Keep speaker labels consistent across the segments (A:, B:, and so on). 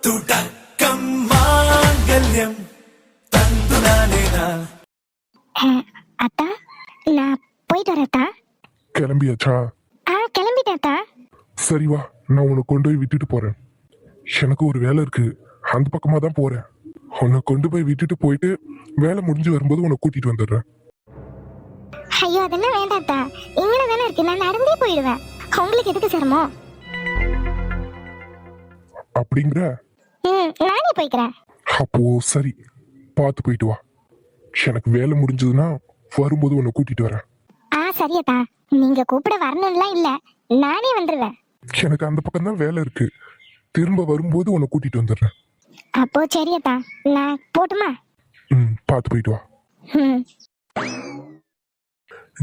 A: துடக்கம் மாங்கல்யம் தந்துனானேனா.
B: அத்தா, நான் போயிட்டு வரேத்தா.
C: கிளம்பியாச்சா?
B: கிளம்பிட்டேத்தா.
C: சரி வா, நான் உன்னை கொண்டு போய் விட்டுட்டு போறேன். எனக்கு ஒரு வேலை இருக்கு, அந்த பக்கமா தான் போறேன். உன்னை கொண்டு போய் விட்டுட்டு போயிட்டு வேலை முடிஞ்சு வரும்போது உன்னை கூட்டிட்டு வந்துடுறேன்.
B: ஐயோ, அதெல்லாம் வேண்டாத்தா. இங்கே வேலை இருக்கு, நான் நடந்தே போயிடுவேன். உங்களுக்கு எதுக்கு சிரமம்?
C: அப்படிங்கிற?
B: நானே போய்க்கிறேன்.
C: அப்போ சரி, பார்த்து போயிட்டு வா. எனக்கு வேலை முடிஞ்சதுன்னா வரும்போது உன்னை கூட்டிட்டு வரேன்.
B: சரியத்தா, நீங்க கூப்பிட வரணும்லாம் இல்ல, நானே வந்துடுவேன்.
C: எனக்கு அந்த பக்கம் தான் வேலை இருக்கு, திரும்ப வரும்போது உன்னை கூட்டிட்டு வந்துடுறேன்.
B: அப்போ சரியத்தா, நான் போட்டுமா?
C: பார்த்து போயிட்டு வா.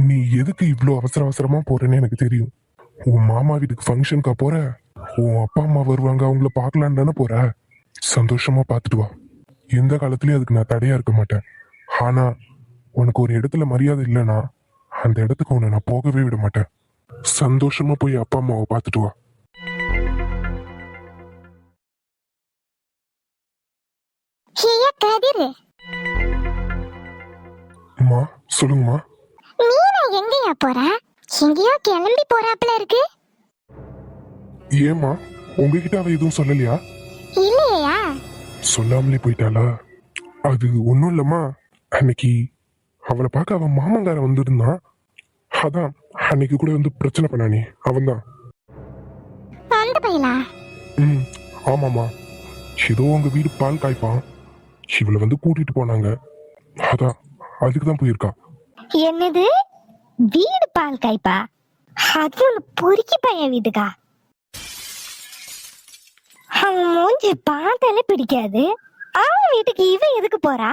C: நீ எதுக்கு இவ்வளோ அவசர அவசரமா போறேன்னு எனக்கு தெரியும். உன் மாமா வீட்டுக்கு ஃபங்க்ஷனுக்கா போற? உன் அப்பா அம்மா வருவாங்க, அவங்கள பார்க்கலான்னு தானே போற. சந்தோஷமா பார்த்துட்டு வா. எந்த காலத்துலயும் அதுக்கு நான் தடையா இருக்க மாட்டேன். ஆனா உனக்கு ஒரு இடத்துல மரியாதை இல்லைன்னா அந்த இடத்துக்கு உன்னை நான் போகவே விட மாட்டேன். சந்தோஷமா போய் அப்பா அம்மாவை பார்த்துட்டு வா. அம்மா, சொல்லுங்கம்மா.
B: நீ எங்கயா போற? எங்கேயோ கிளம்பி போறாப்ல இருக்கு.
C: ஏம்மா, உங்ககிட்ட அவ எதுவும் சொல்லலையா?
B: இல்லையா?
C: சொல்லாமலே போயிட்டாளா? அது ஒன்றும் இல்லம்மா, அன்னைக்கு அவளை பார்க்க அவன் மாமங்கார வந்திருந்தான். அதான் அன்னைக்கு கூட வந்து பிரச்சனை பண்ணானே அவன்தான்.
B: அந்த பையலா?
C: ஆமாம்மா, ஏதோ உங்க வீடு பால் காய்ப்பான், இவளை வந்து கூட்டிட்டு போனாங்க. அதான் அதுக்கு தான் போயிருக்கா.
B: என்னது, வீடு பால் காய்ப்பா? அது பொறுக்கி பையன் வீட்டுக்கா? அவன் மூஞ்சி பார்த்தாலே பிடிக்காது. அவன் வீட்டுக்கு இவ எதுக்கு போறா?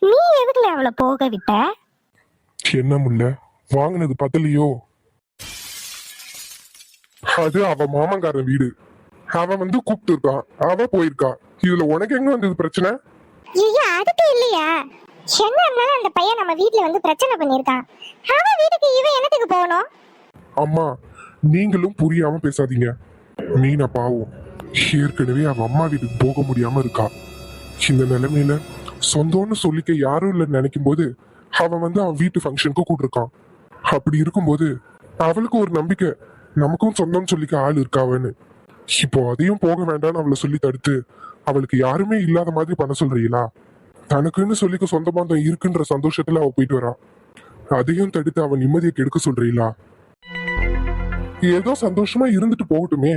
B: நீ எதுக்குல அவளை போக விட்ட?
C: என்ன முல்ல, வாங்கினது பத்தலையோ? அது அவ மாமங்காரன் வீடு, அவன் வந்து கூப்பிட்டு இருக்கான், அவ போயிருக்கா. இதுல உனக்கு எங்க வந்தது பிரச்சனை?
B: ஐயா, அதுக்கு இல்லையா, என்ன அந்த பையன் நம்ம வீட்டுல வந்து பிரச்சனை பண்ணிருக்கான். அவன் வீட்டுக்கு இவன் என்னத்துக்கு போகணும்?
C: அம்மா, நீங்களும் புரியாம பேசாதீங்க. மீனா பாவம், ஏற்கனவே அவ அம்மா வீட்டுக்கு போக முடியாம இருக்கா. இந்த நிலைமையில சொந்தம்னு சொல்லிக்க யாரும் இல்லைன்னு நினைக்கும் போது அவன் வந்து அவன் வீட்டு ஃபங்க்ஷனுக்கு கூட்டிருக்கான். அப்படி இருக்கும்போது அவளுக்கு ஒரு நம்பிக்கை, நமக்கும் சொந்தம்னு சொல்லிக்க ஆள் இருக்காவன்னு. இப்போ அதையும் போக வேண்டாம்னு அவளை சொல்லி தடுத்து அவளுக்கு யாருமே இல்லாத மாதிரி பண்ண சொல்றீங்களா? தனக்குன்னு சொல்லிக்க சொந்த பந்தம் இருக்குன்ற சந்தோஷத்துல அவ போயிட்டு வரா, அதையும் தடுத்து அவன் நிம்மதியை கெடுக்க சொல்றீங்களா? ஏதோ சந்தோஷமா இருந்துட்டு போகட்டுமே,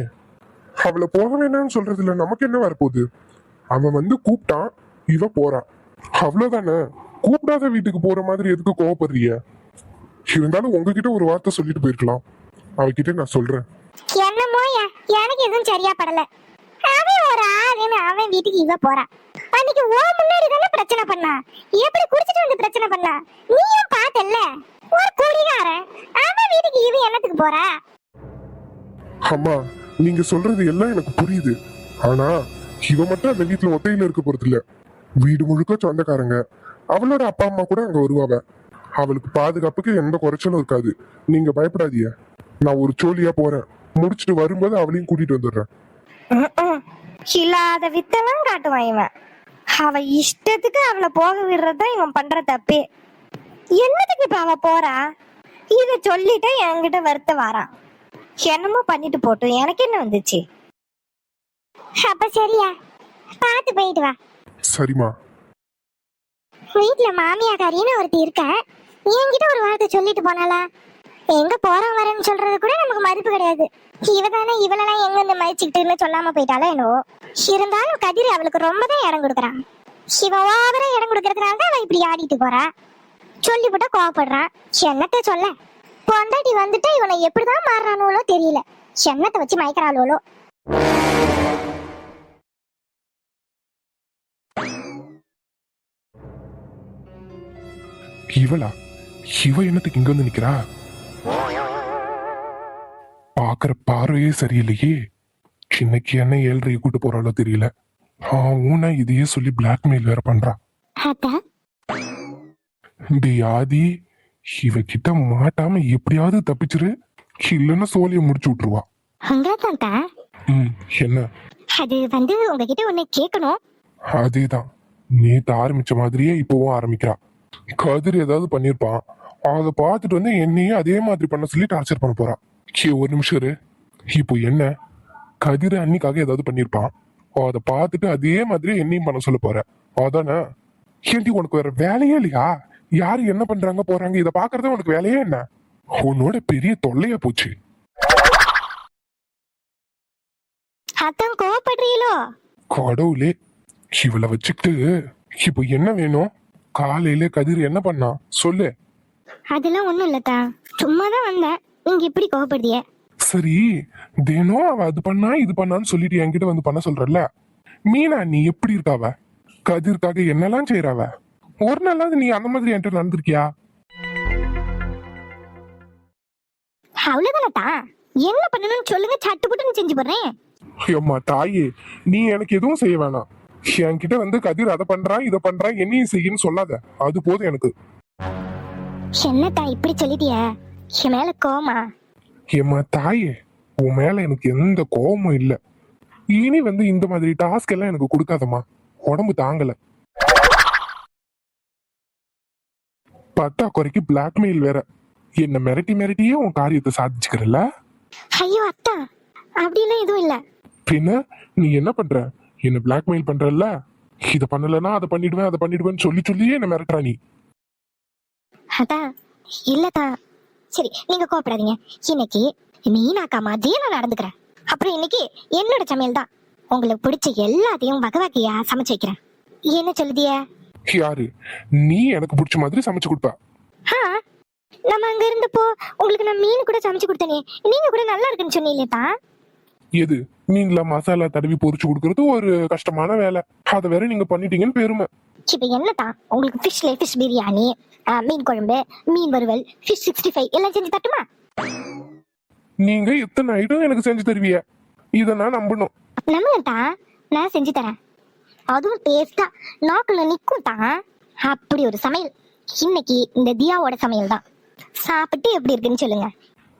C: அவளை போக வேண்டாம்னு சொல்றதுல நமக்கு என்ன வரப்போகுது? அவன் வந்து கூப்பிட்டான், இவ போறா, அவ்வளவுதானே. கூப்பிடாத வீட்டுக்கு போற மாதிரி எதுக்கு கோவப்படுறீங்க? இருந்தாலும் உங்ககிட்ட ஒரு வார்த்தை சொல்லிட்டு போயிருக்கலாம், அவகிட்ட நான் சொல்றேன்.
B: என்னமோ எனக்கு எதுவும் சரியா படல. அவன் ஒரு ஆளுன்னு அவன் வீட்டுக்கு இவ போறா. அன்னைக்கு ஓ முன்னாடி தானே பிரச்சனை பண்ணா. எப்படி குடிச்சிட்டு வந்து பிரச்சனை பண்ணா நீயும் பார்த்தல்ல? ஒரு குடிகாரன் அவன் வீட்டுக்கு இவ என்னத்துக்கு போறா?
C: அம்மா, நீங்க சொல்றது எல்லாம் எனக்கு புரியுது. ஆனா இவ மட்டும் அந்த வீட்டுல ஒத்தையில இருக்க போறது இல்ல. வீடு முழுக்க சொந்தக்காரங்க, அவளோட அப்பா அம்மா கூட அங்க வருவாங்க. அவளுக்கு பாதுகாப்புக்கு எந்த குறைச்சலும் இருக்காது. நீங்க பயப்படாதீங்க, நான் ஒரு சோழியா போறேன், முடிச்சுட்டு வரும்போது அவளையும் கூட்டிட்டு வந்துடுறேன்.
B: இல்லாத வித்தெல்லாம் காட்டுவான் இவன். அவ இஷ்டத்துக்கு அவளை போக விடுறதுதான் இவன் பண்ற தப்பே. என்னத்துக்கு இப்ப அவ போறா? இத சொல்லிட்டு என்கிட்ட வருத்த வாரான். என்னமோ பண்ணிட்டு போட்டும், எனக்கு என்ன வந்துச்சு? அப்ப சரியா, பார்த்து போயிட்டு வா.
C: சரிம்மா.
B: வீட்டுல மாமியாக்காரின்னு ஒருத்தி இருக்க, என்கிட்ட ஒரு வார்த்தை சொல்லிட்டு போனாலா? எங்க போறோம் வரேன்னு சொல்றது கூட நமக்கு மதிப்பு கிடையாது. இவதானே இவளெல்லாம் எங்க இருந்து மதிச்சுக்கிட்டுன்னு சொல்லாம போயிட்டாலும் என்னவோ. இருந்தாலும் கதிர் அவளுக்கு ரொம்ப தான் இடம் கொடுக்குறான். இவ ஓவரா இடம் கொடுக்கறதுனால தான் அவ இப்படி ஆடிட்டு போறா. சொல்லிவிட்ட கோவப்படுறான். என்னத்தை சொல்ல, பொண்டாட்டி வந்துட்டு இவனை எப்படிதான் மாறுறானோலோ தெரியல. என்னத்தை வச்சு மயக்கிறாளோலோ.
C: இவளா? இவ என்னத்துக்கு இங்க வந்து நிக்கிறா? பாக்குற பார்வையே சரியில்லையே. சின்னக்கு என்ன 7:30 கூட்டு போறாளோ தெரியல. ஊனா இதையே சொல்லி பிளாக்மெயில் வேற பண்றா. ஆதி, இவகிட்ட மாட்டாம எப்படியாவது தப்பிச்சிரு, இல்லைன்னா சோழிய முடிச்சு விட்டுருவா. என்ன?
B: அது வந்து உங்ககிட்ட ஒண்ணு கேட்கணும்.
C: அதேதான், நேத்து ஆரம்பிச்ச மாதிரியே இப்பவும் ஆரம்பிக்கிறா. கதிர் ஏதாவது பண்ணிருப்பான், அதை பார்த்துட்டு வந்து என்னையும் அதே மாதிரி பண்ண சொல்லி டார்ச்சர் பண்ண போறா. ஒரு நிமிஷம் இரு. இப்போ என்ன, கதிர் அன்னிக்காக ஏதாவது பண்ணிருப்பான், அதை பார்த்துட்டு அதே மாதிரி என்னையும் பண்ண சொல்ல போற, அதானே? ஏன்டி உனக்கு வேற வேலையே இல்லையா? யாரு என்ன பண்றாங்க போறாங்க இதை பாக்குறதே உனக்கு வேலையே என்ன? உன்னோட பெரிய தொல்லையா போச்சு.
B: அதான் கோவப்படுறீங்களோ?
C: கடவுளே, இவளை வச்சுக்கிட்டு இப்போ என்ன வேணும்? காலையில கதிர் என்ன பண்ணா சொல்லு.
B: அதெல்லாம் ஒண்ணும் இல்லத்தா, சும்மாதான் வந்தேன். நீங்க இப்படி கோவப்படுதிய?
C: சரி, தினம் அவ அது பண்ணா இது பண்ணான்னு சொல்லிட்டு என்கிட்ட வந்து பண்ண சொல்றல, மீனா நீ எப்படி இருக்காவ? கதிர்க்காக என்னெல்லாம் செய்யறாவ? ஒரு நாளாவது நீ அந்த மாதிரி என்கிட்ட நடந்திருக்கியா?
B: அவ்வளவுதானத்தா, என்ன பண்ணணும்னு சொல்லுங்க, சட்டு புட்டுன்னு செஞ்சு போடுறேன்.
C: அம்மா தாயே, நீ எனக்கு எதுவும் செய்ய வேணாம். என்கிட்ட வந்து கதிர் அதை பண்றான் இதை பண்றான் என்னையும் செய்யன்னு சொல்லாத, அது போதும் எனக்கு.
B: என்னத்தா இப்படி சொல்லிட்டிய? என் மேல கோவமா?
C: ஏம்மா தாயே, உன் மேல எனக்கு எந்த கோபமும் இல்ல. இனி வந்து இந்த மாதிரி டாஸ்க் எல்லாம் எனக்கு கொடுக்காதம்மா, உடம்பு தாங்கல. பத்தா குறைக்கு பிளாக்மெயில் வேற, என்ன மிரட்டி மிரட்டியே உன் காரியத்தை சாதிச்சுக்கிறல்ல?
B: ஐயோ அத்தா, அப்படிலாம் எதுவும் இல்ல.
C: பின்ன நீ என்ன பண்ற? என்ன பிளாக்மெயில் பண்றல்ல, இத பண்ணலன்னா அதை பண்ணிடுவேன் அதை பண்ணிடுவேன்னு சொல்லி சொல்லியே என்ன மிரட்டுறா நீ.
B: அதான் இல்லத்தா. சரி நீங்க கோவப்படாதீங்க. இன்னைக்கு மீனாக்கா மாதிரியே நான் நடந்துக்கிறேன். அப்புறம் இன்னைக்கு என்னோட சமையல் தான். உங்களுக்கு பிடிச்ச எல்லாத்தையும் வகை வகையா சமைச்சு வைக்கிறேன். என்ன சொல்லுதிய?
C: யாரு? நீ எனக்கு பிடிச்ச மாதிரி சமைச்சு கொடுப்ப.
B: நம்ம அங்க இருந்தப்போ உங்களுக்கு நான் மீன் கூட சமைச்சு கொடுத்தனே, நீங்க கூட நல்லா இருக்குன்னு சொன்னீங்களேப்பா.
C: எது? மீன்ல மசாலா தடவி பொரிச்சு கொடுக்கறது ஒரு கஷ்டமான வேலை, அதை வேற நீங்க பண்ணிட்டீங்கன்னு பெருமை.
B: இப்ப என்னதான் உங்களுக்கு ஃபிஷ் பிரியாணி, மீன் குழம்பு, மீன் வறுவல், ஃபிஷ் 65 எல்லாம் செஞ்சு தட்டுமா?
C: நீங்க எத்தனை ஐட்டம் எனக்கு செஞ்சு தருவிய, இத நான் நம்பணும்.
B: நம்புங்கட்டா, நான் செஞ்சு தரேன். அதுவும் டேஸ்டா நாக்குல நிக்கும் தான். அப்படி ஒரு சமையல் இன்னைக்கு இந்த தியாவோட சமையல் தான். சாப்பிட்டு எப்படி இருக்குன்னு சொல்லுங்க.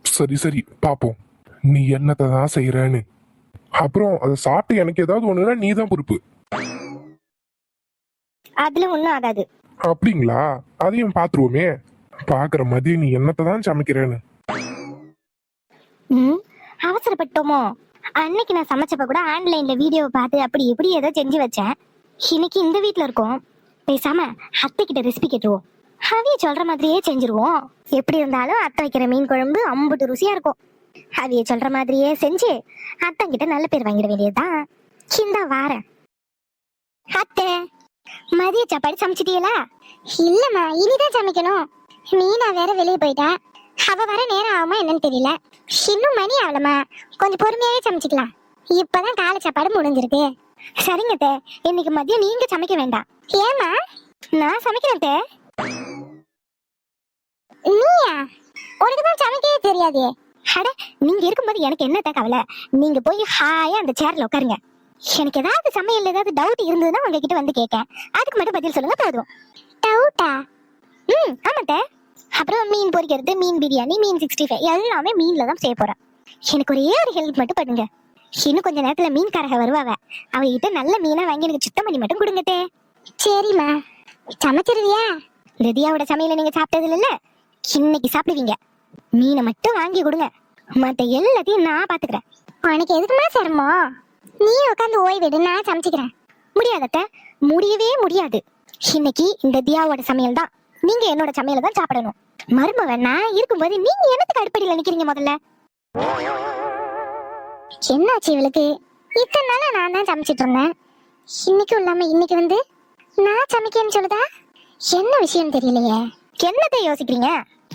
C: சரி சரி பாப்போம், நீ என்னத்தை தான் செய்யறன்னு. அப்புறம் அதை சாப்பிட்டு எனக்கு ஏதாவது ஒண்ணுனா நீ தான் பொறுப்பு.
B: அதுல ஒண்ணும் ஆகாது.
C: அப்படிங்களா? அதையும் பாத்துருவோமே. பாக்குற மதியம் நீ என்னத்தை தான் சமைக்கிறேன்னு.
B: அவசரப்பட்டோமோ? அன்னைக்கு நான் சமைச்சப்ப கூட ஆன்லைன்ல வீடியோவை பார்த்து அப்படி இப்படி ஏதோ செஞ்சு வச்சேன். இன்னைக்கு இந்த வீட்டுல இருக்கோம், பேசாம அத்தை கிட்ட ரெசிபி கேட்டுருவோம். அவைய சொல்ற மாதிரியே செஞ்சிருவோம். எப்படி இருந்தாலும் அத்தை வைக்கிற மீன் குழம்பு அம்புட்டு ருசியா இருக்கும். அவைய சொல்ற மாதிரியே செஞ்சு அத்தங்கிட்ட நல்ல பேர் வாங்கிட வேண்டியதுதான். இந்த வாரேன். அத்தை, மதிய சாப்பாடு சமைச்சிட்டீங்களா? இல்லம்மா, இனிதான் சமைக்கணும். மீனா வேற வெளியே போயிட்டா, அவ வர நேரம் ஆகுமா என்னன்னு தெரியல. இன்னும் மணி ஆகலமா, கொஞ்சம் பொறுமையாவே சமைச்சுக்கலாம். இப்பதான் காலை சாப்பாடு முடிஞ்சிருக்கு. சரிங்க அத்தை, இன்னைக்கு மதியம் நீங்க சமைக்க வேண்டாம். ஏமா? நான் சமைக்கிறேன். நீயா? உனக்குதான் சமைக்கவே தெரியாதே. அட, நீங்க இருக்கும்போது எனக்கு என்னத்த கவலை? நீங்க போய் ஹாயா அந்த சேர்ல உட்காருங்க. எனக்கு ஏதாவது சமையல் ஏதாவது டவுட் இருந்ததுன்னா உங்ககிட்ட வந்து கேட்கேன். அதுக்கு மட்டும் பதில் சொல்லுங்க போதும். டவுட்டா? ஆமாட்ட. அப்புறம் மீன் பொரிக்கிறது, மீன் பிரியாணி, மீன் 65 எல்லாமே மீன்ல தான் செய்ய போறேன். எனக்கு ஒரே ஒரு ஹெல்ப் மட்டும் பண்ணுங்க. இன்னும் கொஞ்ச நேரத்துல மீன்காரக வருவாவ, அவகிட்ட நல்ல மீனா வாங்கி எனக்கு சுத்தம் பண்ணி மட்டும் கொடுங்கட்டே. சரிம்மா, சமைச்சிருவியா? இந்த தியாவோட சமையல நீங்க சாப்பிட்டது இல்ல, இன்னைக்கு சாப்பிடுவீங்க. மீனை மட்டும் வாங்கி கொடுங்க, மத்த எல்லாத்தையும் நான் பாத்துக்கிறேன். உனக்கு எதுக்குமா சிரமம்? நீ உட்காந்து ஓய்விடு, நான் சமைச்சுக்கிறேன். முடியாதட்ட, முடியவே முடியாது. இன்னைக்கு இந்த தியாவோட சமையல் தான். நீங்க என்னோட சமையல தான் சாப்பிடணும். மருமவன் நான் இருக்கும்போது நீங்க என்னத்துக்கு அடுப்படியில நிக்கிறீங்க? முதல்ல என்னாச்சு இவளுக்கு? இத்தனை நாளா நான் தான் சமைச்சிட்டு இருந்தேன், இன்னைக்கும் இல்லாம இன்னைக்கு வந்து நான் சமைக்கேன்னு சொல்லுதா? என்ன விஷயம் தெரியலையே. என்னத்தை யோசிக்கிறீங்க?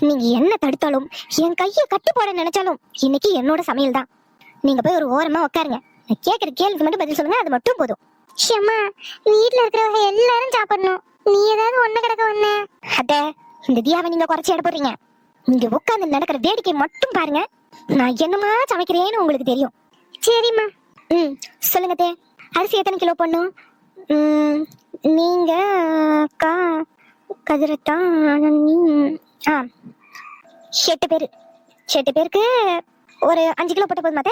B: நீங்க என்ன தடுத்தாலும், என் கையை கட்டு போட நினைச்சாலும் இன்னைக்கு என்னோட சமையல் தான். நீங்க போய் ஒரு ஓரமா உட்காருங்க. நான் கேட்கிற கேள்விக்கு மட்டும் பதில் சொல்லுங்க, அது மட்டும் போதும். ஷம்மா, வீட்டுல இருக்கிறவங்க எல்லாரும் சாப்பிடணும், நீ ஏதாவது ஒண்ணு கிடக்க ஒண்ணு. அட, இந்த தியாவை நீங்க குறைச்சி எடை போடுறீங்க. நீங்க உட்காந்து நடக்கிற வேடிக்கை மட்டும் பாருங்க, நான் என்னமா சமைக்கிறேன்னு உங்களுக்கு தெரியும். சரிம்மா. சொல்லுங்க தே, அரிசி எத்தனை கிலோ போடணும்? நீங்க கதிரத்தான் 8 பேரு. 8 பேருக்கு ஒரு 5 கிலோ போட்ட போதுமா?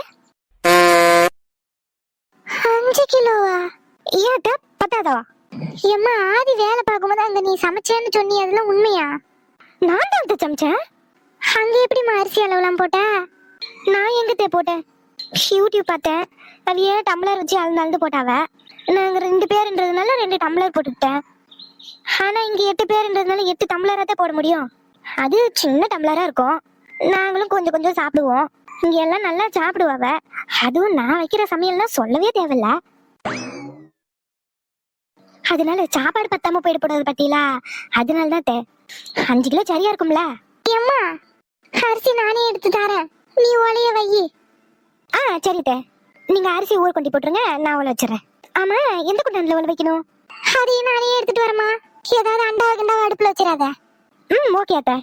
B: 5 கிலோவா? ஏட்டா பத்தாதா? ஏம்மா ஆதி வேலை பார்க்கும்போது அங்க நீ சமைச்சேன்னு சொன்னி அதெல்லாம் உண்மையா? நான் தான் சமைச்சேன். அங்க எப்படிம்மா அரிசி அளவுலாம் போட்ட? நான் எங்கத்தே போட்டேன்? யூடியூப் பார்த்தேன். அவையே டம்ளர் வச்சு அளந்து போட்டாவ. நாங்க 2 பேருன்றதுனால 2 டம்ளர் போட்டுக்கிட்டேன். ஆனா இங்க 8 பேருன்றதுனால 8 டம்ளராத்தே போட முடியும். அது சின்ன டம்ளரா இருக்கும். நாங்களும் கொஞ்சம் கொஞ்சம் சாப்பிடுவோம். இங்க எல்லாம் நல்லா சாப்பிடுவாவ. அதுவும் நான் வைக்கிற சமையல்லாம் சொல்லவே தேவையில்ல. அதனால சாப்பாடு பத்தாம போயிட போறது பத்தியா? அதனாலதான் 5 கிலோ சரியா இருக்கும்ல? அம்மா அரிசி நானே எடுத்து தரேன், நீ ஒலைய வை. சரி நீங்க அரிசி ஊற கொண்டு போட்டுருங்க, நான் ஒலை வச்சிடறேன். ஆமா எந்த குண்டான்ல ஒலை வைக்கணும்? அதையும் நானே எடுத்துட்டு வரமா? ஏதாவது அண்டாவை அடுப்புல வச்சிடாத. ஓகே அத்தை,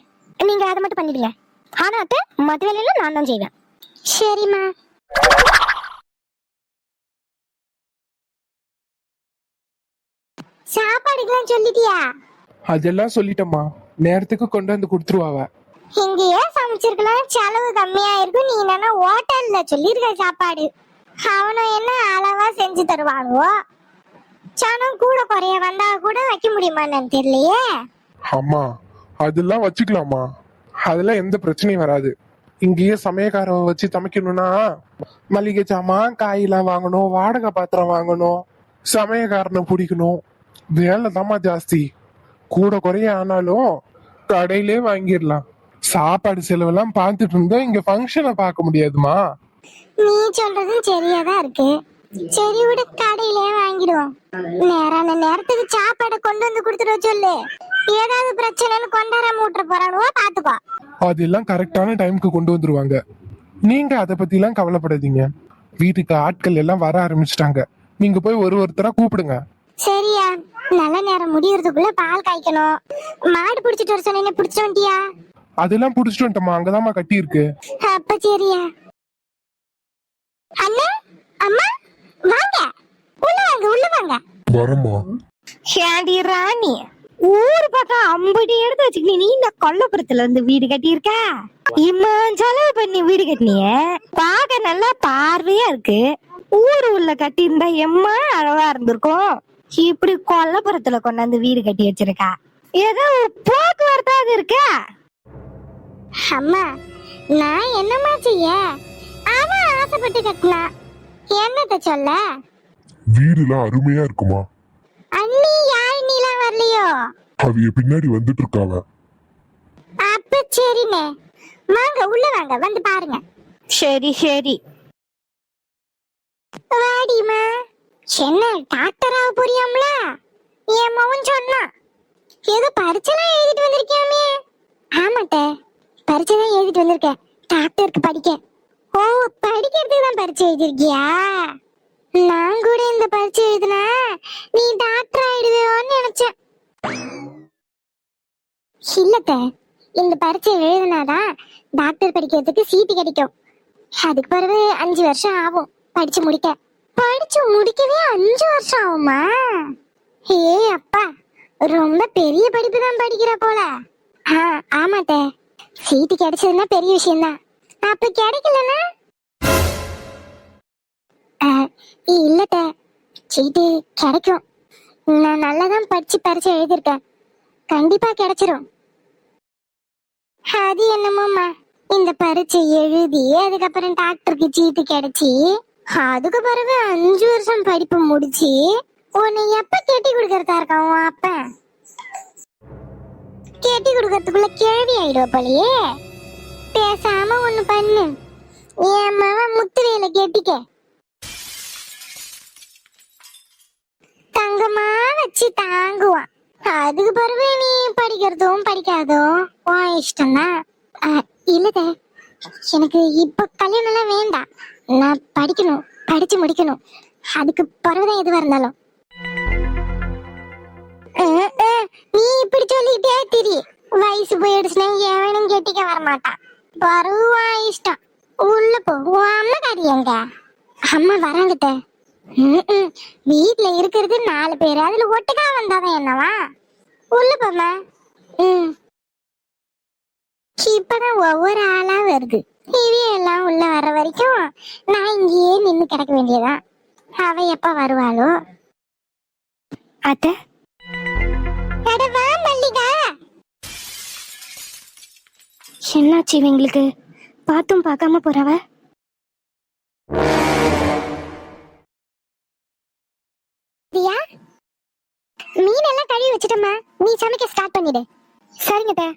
B: நீங்க அதை மட்டும் பண்ணிடுங்க. ஆனா அத்தை மத்த வேலையெல்லாம் நான் தான் செய்வேன். சரிம்மா. சாப்பாடுக்கெல்லாம் சொல்லிட்டியா?
D: அதெல்லாம் சொல்லிட்டம்மா, நேரத்துக்கு கொண்டு வந்து கொடுத்துருவாவ.
B: இங்கேயே சமைச்சிருக்கலாம், செலவு கம்மியா இருக்கும். நீ என்னன்னா ஹோட்டல்ல சொல்லிருக்க சாப்பாடு. அவனும் என்ன அளவா செஞ்சு தருவானுவோ. சனம் கூட குறைய வந்தா கூட வைக்க முடியுமான்னு தெரியலையே.
D: அம்மா அதெல்லாம் வச்சுக்கலாமா, அதெல்லாம் எந்த பிரச்சனையும் வராது. இங்கேயே சமயக்காரவை வச்சு சமைக்கணும்னா மளிகை சாமான் காயெல்லாம் வாங்கணும், வாடகை பாத்திரம் வாங்கணும், சமயக்காரனை பிடிக்கணும், வேலை தாம்மா ஜாஸ்தி. கூட குறைய ஆனாலும் கடையிலே வாங்கிடலாம். சாப்பாடு செலவெல்லாம் பார்த்துட்டு இருந்தா இங்க ஃபங்க்ஷனை பார்க்க முடியாதுமா.
B: நீ சொல்றதும் சரியாதான் இருக்கு. சரி விட, கடையிலே வாங்கிடுவோம். நேரான நேரத்துக்கு சாப்பாடை கொண்டு வந்து கொடுத்துட சொல்லு. ஏதாவது பிரச்சனைன்னு கொண்டாடாம விட்டுற போறானுவோ பாத்துக்கோ.
D: அதெல்லாம் கரெக்டான டைமுக்கு கொண்டு வந்துருவாங்க. நீங்க அதை பத்தி எல்லாம் கவலைப்படாதீங்க. வீட்டுக்கு ஆட்கள் எல்லாம் வர ஆரம்பிச்சிட்டாங்க. நீங்க போய் ஒருத்தரா கூப்பிடுங்க.
B: சரியா? நல்ல நேரம் முடியறதுக்குள்ள பால் காய்க்கணும். மாடு புடிச்சிட்டு வர சொன்னீங்க, புடிச்சிட்டு வந்துட்டியா?
D: அதெல்லாம் புடிச்சிட்டு வந்துட்டோமா, அங்கதாம்மா கட்டி இருக்கு.
B: அப்ப சரியா. அண்ணா அம்மா வாங்க, உள்ள வாங்க, உள்ள வாங்க.
C: வரமா
E: ஏண்டி ராணி, ஊரு பக்கம் அம்படி எடுத்து வச்சுக்கினி நீ இந்த கொல்லப்புறத்துல இருந்து வீடு கட்டியிருக்க? இம்மான் செலவு பண்ணி வீடு கட்டினிய, பார்க்க நல்லா பார்வையா இருக்கு. ஊரு உள்ள கட்டி இருந்தா எம்மா அழகா இருந்திருக்கும். இப்படி கொல்லப்புறத்துல கொண்டாந்து வீடு கட்டி வச்சிருக்கா. ஏதோ ஒரு போக்குவரத்தாக இருக்க.
B: அம்மா நான் என்னம்மா செய்ய? அவன் ஆசைப்பட்டு கட்டினா, என்னத்த சொல்ல?
C: வீடுலாம் அருமையா இருக்குமா.
B: அண்ணி யார் நீலாம் வரலையோ?
C: அவிய பின்னாடி வந்துட்டு இருக்காவ.
B: அப்ப சரிண்ணே, வாங்க உள்ள வாங்க, வந்து பாருங்க.
E: சரி சரி.
B: வாடிமா. என்ன டாக்டராக புரியாமல? என் மகன் சொன்னான் ஏதோ பரீட்சைலாம் எழுதிட்டு வந்திருக்கியாமே. ஆமாட்ட, பரீட்சை தான் எழுதிட்டு வந்திருக்கேன், டாக்டருக்கு படிக்க. ஓ, படிக்கிறதுக்கு தான் பரீட்சை எழுதிருக்கியா? நான் கூட இந்த பரீட்சை எழுதுனா நீ டாக்டர் ஆயிடுவேன்னு நினைச்சேன். இல்லத்த, இந்த பரீட்சை எழுதினாதான் டாக்டர் படிக்கிறதுக்கு சீட்டு கிடைக்கும். அதுக்கு பிறகு 5 வருஷம் ஆகும் படிச்சு முடிக்க. படிச்சு முடிக்கவே 5 வருஷம் ஆகுமா? ஏ அப்பா, ரொம்ப பெரிய படிப்பு தான் படிக்கிற போல. ஆமாட்ட, சீட்டு கிடைச்சதுன்னா பெரிய விஷயம்தான். அப்ப கிடைக்கலன்னா? இல்லட்ட, சீட்டு கிடைக்கும். நான் நல்லாதான் படிச்சு பரிச்சை எழுதிருக்கேன், கண்டிப்பா கிடைச்சிரும். அது என்னமோம்மா, இந்த பரீட்சை எழுதி அதுக்கப்புறம் டாக்டருக்கு சீட்டு கிடைச்சி அதுக்கு பிறகு 5 வருஷம் படிப்பு முடிச்சு உன்னை எப்ப கெட்டி கொடுக்கறதா இருக்கான் உன் அப்ப? கெட்டி கொடுக்கறதுக்குள்ள கேள்வி ஆயிடுவ போலயே. பேசாம ஒண்ணு பண்ணு, என் மகன் முத்துவேல கெட்டிக்க, தங்கமா வச்சு தாங்குவான். அதுக்கு பிறகு நீ படிக்கிறதும் படிக்காதும் உன் இஷ்டம்தான். இல்லத, எனக்கு இப்ப கல்யாணம் எல்லாம் வேண்டாம். நான் படிக்கணும், படிச்சு முடிக்கணும். அதுக்கு பிறகுதான் எதுவா இருந்தாலும். நீ இப்படி சொல்லிட்டே திரி. வயசு போயிடுச்சுன்னா எவனும் கெட்டிக்க வரமாட்டான். பருவா இஷ்டம். உள்ள போ. உன் அம்மா காரி எங்க? அம்மா வராங்கட்ட. வீட்டுல இருக்கிறது 4 பேரு, அதுல ஒட்டுக்கா வந்தாதான் என்னவா? உள்ள போமா. இப்பதான் ஒவ்வொரு ஆளா வருது. இவையெல்லாம் உள்ள வர்ற வரைக்கும் நான் இங்கேயே நின்னு கிடக்க வேண்டியதான். அவ எப்ப வருவாளோ?
E: அத்தை,
B: அட வா மல்லிகா.
E: என்னாச்சு இவங்களுக்கு? பார்த்தும் பார்க்காம போறவ.
B: தியா, மீன் எல்லாம் கழுவி வச்சுட்டோம்மா, நீ சமைக்க ஸ்டார்ட் பண்ணிடு.
E: சரிங்க அத்தை.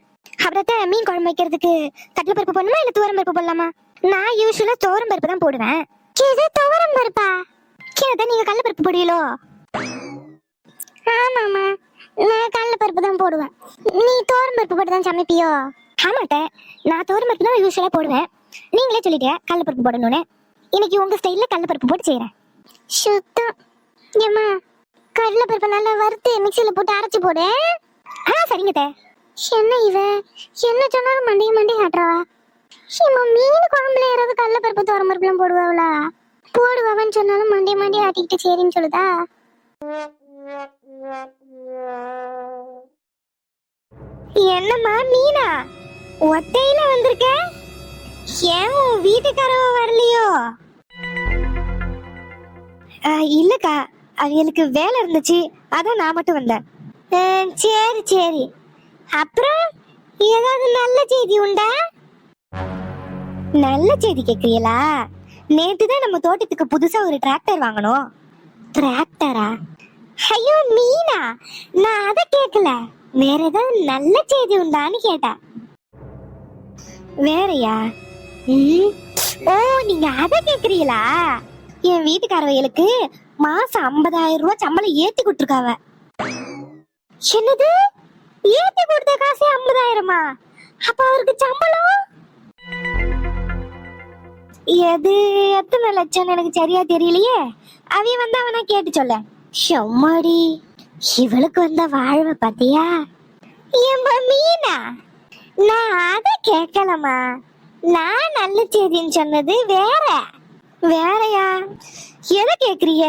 E: அப்புறத்தை மீன் குழம்பு வைக்கிறதுக்கு கடலை பருப்பு போடணுமா இல்ல துவரம் பருப்பு போடலாமா? நான் யூஸ்வலா துவரம் பருப்பு தான் போடுவேன்.
B: இது துவரம் பருப்பா?
E: கேட்டா நீங்க கடலை பருப்பு போடுவீங்களோ?
B: ஆமாமா, நான் கடலை பருப்பு தான் போடுவேன். நீ துவரம் பருப்பு போட்டு தான் சமைப்பியோ?
E: ஆமாட்ட, நான் துவரம் பருப்பு தான் யூஸ்வலா போடுவேன். நீங்களே சொல்லிட்டே கடலை பருப்பு போடணும்னு. இன்னைக்கு உங்க ஸ்டைல்ல கடலை பருப்பு போட்டு செய்யறேன்.
B: சுத்தம். ஏம்மா, கடலை பருப்பை நல்லா வறுத்து மிக்சியில போட்டு அரைச்சு போடு.
E: சரிங்க அத்தை.
B: என்ன இவ என்ன சொன்னாலும் மண்டைய மண்டைய ஆட்டுறவா? இம்மா, மீன் குழம்புல யாராவது கடலை பருப்பு துவரம் பருப்புலாம் போடுவாங்களா? போடுவான்னு சொன்னாலும் மண்டைய மண்டைய ஆட்டிக்கிட்டு சரின்னு சொல்லுதா?
E: என்னம்மா மீனா, ஒத்தையில வந்திருக்க? ஏன் உன் வீட்டுக்காரவ வரலையோ? இல்லக்கா, அவங்களுக்கு வேலை இருந்துச்சு, அதான் நான் மட்டும் வந்தேன். சரி சரி. அப்புறம் ஏதாவது நல்ல செய்தி உண்டா? நல்ல செய்தி கேக்குறீங்களா? நேத்து தான் நம்ம தோட்டத்துக்கு புதுசா ஒரு டிராக்டர் வாங்கணும். டிராக்டரா? ஐயோ மீனா, நான் அதை கேட்கல. வேற ஏதாவது நல்ல செய்தி உண்டான்னு கேட்டேன். வேறயா? ஓ, நீங்க அதை கேக்குறீங்களா? என் வீட்டுக்காரவங்களுக்கு மாசம் 50,000 ரூபாய் சம்பளம் ஏத்தி கொடுத்துருக்காவ. என்னது? ஏத்தி கொடுத்த காசு 50,000மா? அப்ப அவருக்கு சம்பளம் எத்தனை லட்சம் எனக்கு சரியா தெரியலையே. அவ வந்து அவனா கேட்டு சொல்ல.
B: செம்மாடி, இவளுக்கு வந்த வாழ்வை பாத்தியா?
E: ஏம்பா மீனா, நான் அதை கேட்கலமா. நான் நல்ல செய்தின்னு சொன்னது வேற. வேறயா? எதை கேக்குறீங்க?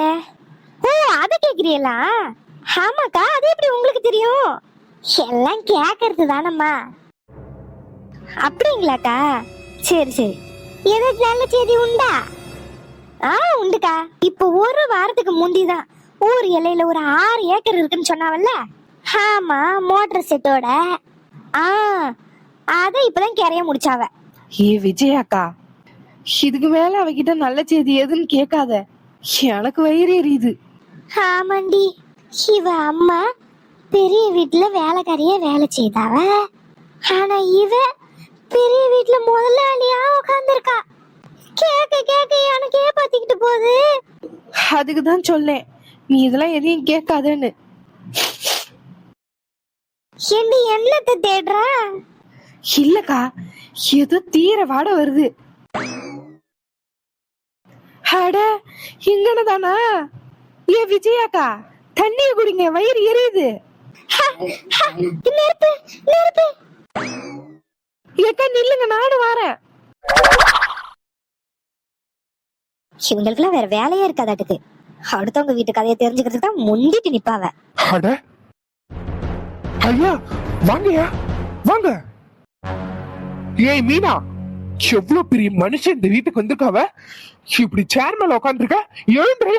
E: ஓ, அதை கேக்குறீங்களா? ஆமாக்கா, அது எப்படி உங்களுக்கு தெரியும்? எல்லாம் கேக்குறது தானம்மா. அப்படிங்களாக்கா? சரி சரி. எதாவது நல்ல செய்தி உண்டா? உண்டுக்கா. இப்போ ஒரு வாரத்துக்கு முந்திதான் ஊர் எல்லையில ஒரு 6 ஏக்கர் இருக்குன்னு சொன்னாவல்ல? ஆமா, மோட்டர் செட்டோட. அத இப்பதான் கரைய முடிச்சாவ.
F: விஜயாக்கா, இதுக்கு மேல அவகிட்ட நல்ல செய்தி எதுன்னு கேட்காத, எனக்கு வயிறு எரியுது.
B: ஆமாண்டி, இவ அம்மா பெரிய வீட்டுல வேலைக்காரிய வேலை செய்தாவ. ஆனா இவ பெரிய வீட்டுல முதலாளியா உட்கார்ந்துருக்கா. கேட்க கேட்க எனக்கே பாத்திக்கிட்டு போகுது.
F: அதுக்குதான் சொல்லேன், நீ இதெல்லாம் எதையும் கேட்காதன்னு.
E: ஏண்டி என்னத்தை தேடுறா?
F: இல்லக்கா, ஏதோ தீர வாட வருது. அட, இங்கனதானா? விஜயாக்கா, தண்ணிய குடிங்க, வயிறு எரியுது.
E: நெருப்பு நெருப்பு.
F: ஏக்கா நில்லுங்க, நானும் வரேன்.
E: இவங்களுக்குலாம் வேற வேலையே இருக்காதாட்டுக்கு. அடுத்தவங்க வீட்டு கதையை தெரிஞ்சுக்கிறதுக்கு தான் முந்திட்டு நிப்பாவ.
D: அட ஐயா, வாங்கயா வாங்க. ஏய் மீனா, எவ்வளவு பெரிய மனுஷன் இந்த வீட்டுக்கு வந்திருக்காவ. இப்படி சேர் மேல உட்காந்துருக்க, எழுந்துரு.